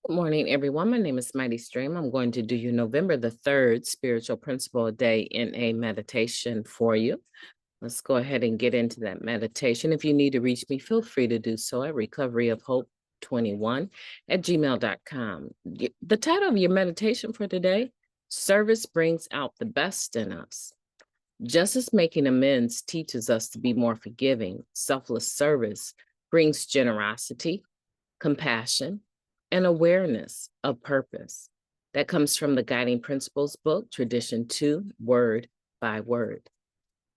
Good morning, everyone. My name is MightyStream. I'm going to do you November the 3rd spiritual principle a day in a meditation for you. Let's go ahead and get into that meditation. If you need to reach me, feel free to do so at recoveryofhope21@gmail.com. The title of your meditation for today, Service Brings Out the Best in Us. Just as making amends teaches us to be more forgiving, selfless service brings generosity, compassion, and awareness of purpose. That comes from the Guiding Principles book, Tradition 2, Word by Word.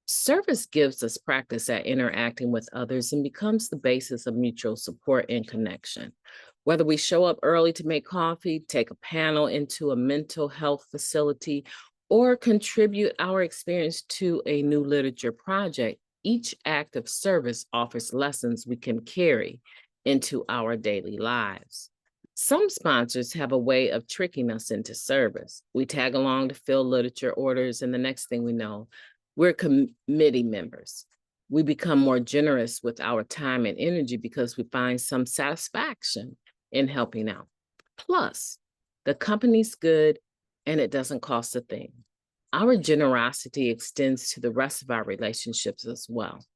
Service gives us practice at interacting with others and becomes the basis of mutual support and connection. Whether we show up early to make coffee, take a panel into a mental health facility, or contribute our experience to a new literature project, each act of service offers lessons we can carry into our daily lives. Some sponsors have a way of tricking us into service. We tag along to fill literature orders, and the next thing we know, we're committee members. We become more generous with our time and energy because we find some satisfaction in helping out. Plus, the company's good and it doesn't cost a thing. Our generosity extends to the rest of our relationships as well,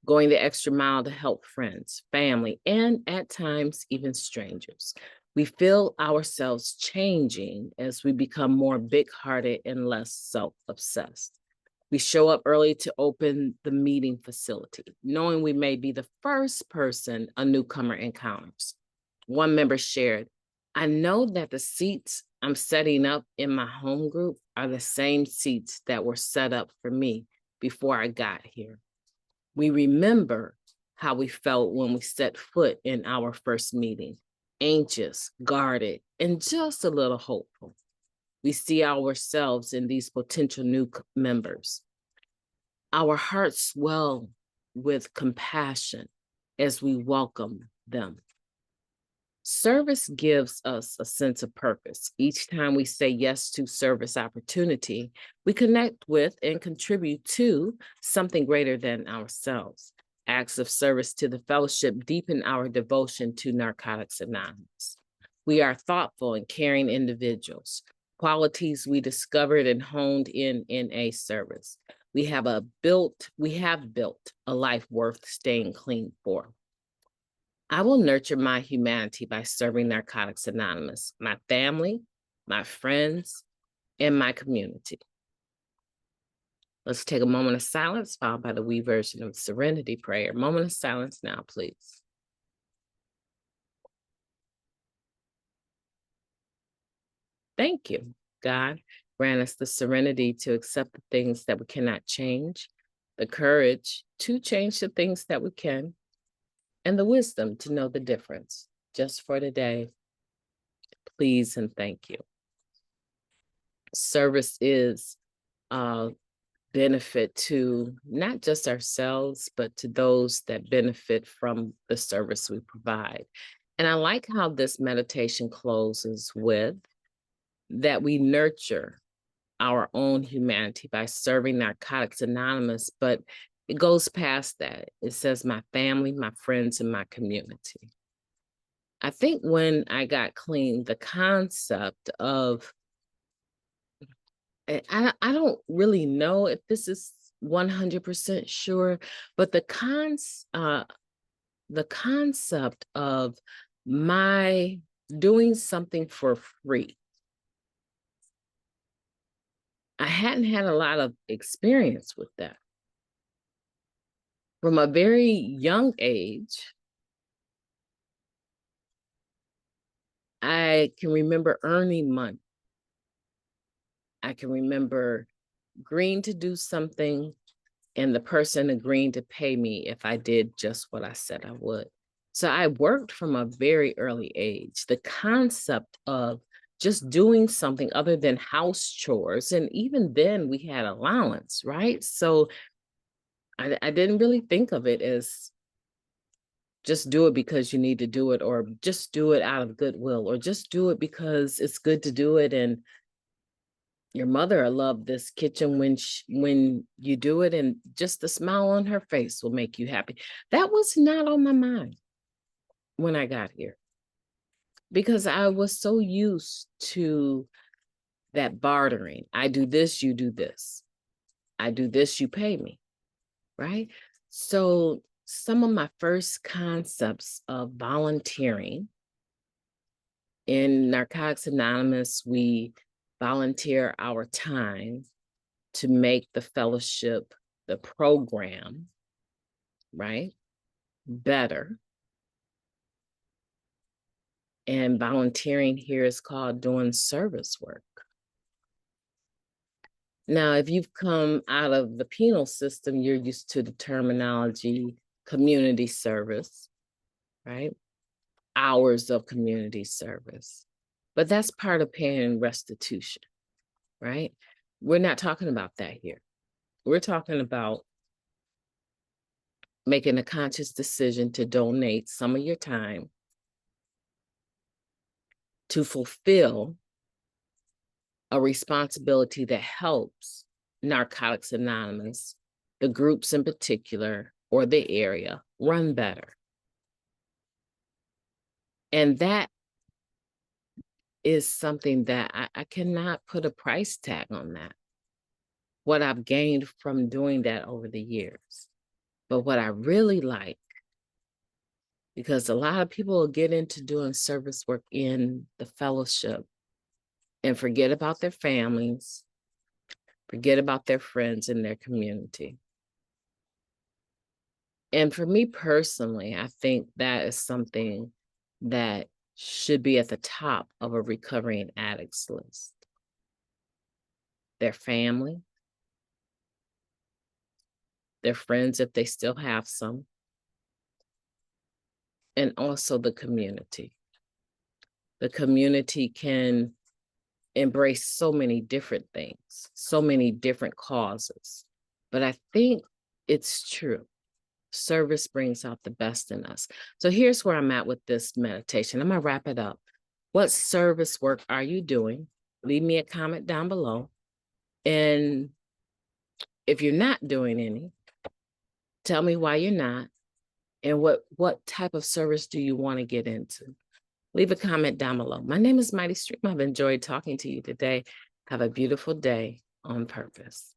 going the extra mile to help friends, family, and at times even strangers. We feel ourselves changing as we become more big-hearted and less self-obsessed. We show up early to open the meeting facility, knowing we may be the first person a newcomer encounters. One member shared, I know that the seats I'm setting up in my home group are the same seats that were set up for me before I got here. We remember how we felt when we set foot in our first meeting, anxious, guarded, and just a little hopeful. We see ourselves in these potential new members. Our hearts swell with compassion as we welcome them. Service gives us a sense of purpose. Each time we say yes to service opportunity, we connect with and contribute to something greater than ourselves. Acts of service to the fellowship deepen our devotion to Narcotics Anonymous. We are thoughtful and caring individuals, qualities we discovered and honed in NA service. We have built a life worth staying clean for. I will nurture my humanity by serving Narcotics Anonymous, my family, my friends, and my community. Let's take a moment of silence, followed by the we version of Serenity Prayer. Moment of silence now, please. Thank you, God. Grant us the serenity to accept the things that we cannot change, the courage to change the things that we can, and the wisdom to know the difference. Just for today, please and thank you. Service is a benefit to not just ourselves, but to those that benefit from the service we provide. And I like how this meditation closes with that we nurture our own humanity by serving Narcotics Anonymous, but it goes past that. It says my family, my friends, and my community. I think when I got clean, the concept of, I don't really know if this is 100% sure, but the concept of my doing something for free, I hadn't had a lot of experience with that. From a very young age, I can remember earning money. I can remember agreeing to do something and the person agreeing to pay me if I did just what I said I would. So I worked from a very early age. The concept of just doing something other than house chores, and even then we had allowance, right? So I didn't really think of it as just do it because you need to do it, or just do it out of goodwill, or just do it because it's good to do it. And your mother will love this kitchen when you do it, and just the smile on her face will make you happy. That was not on my mind when I got here. because I was so used to that bartering. I do this, you do this. I do this, you pay me, right? So some of my first concepts of volunteering in Narcotics Anonymous, we volunteer our time to make the fellowship, the program, right, better. And volunteering here is called doing service work. Now, if you've come out of the penal system, you're used to the terminology community service, right? Hours of community service. But that's part of paying restitution, right? We're not talking about that here. We're talking about making a conscious decision to donate some of your time to fulfill a responsibility that helps Narcotics Anonymous, the groups in particular, or the area run better. And that is something that I cannot put a price tag on that. What I've gained from doing that over the years. But what I really like, because a lot of people will get into doing service work in the fellowship and forget about their families, forget about their friends and their community. And for me personally, I think that is something that should be at the top of a recovering addicts list. Their family, their friends, if they still have some, and also the community. The community can embrace so many different things, so many different causes. But I think it's true. Service brings out the best in us. So here's where I'm at with this meditation. I'm going to wrap it up. What service work are you doing? Leave me a comment down below. And if you're not doing any, tell me why you're not. And what type of service do you want to get into? Leave a comment down below. My name is MightyStream. I've enjoyed talking to you today. Have a beautiful day on purpose.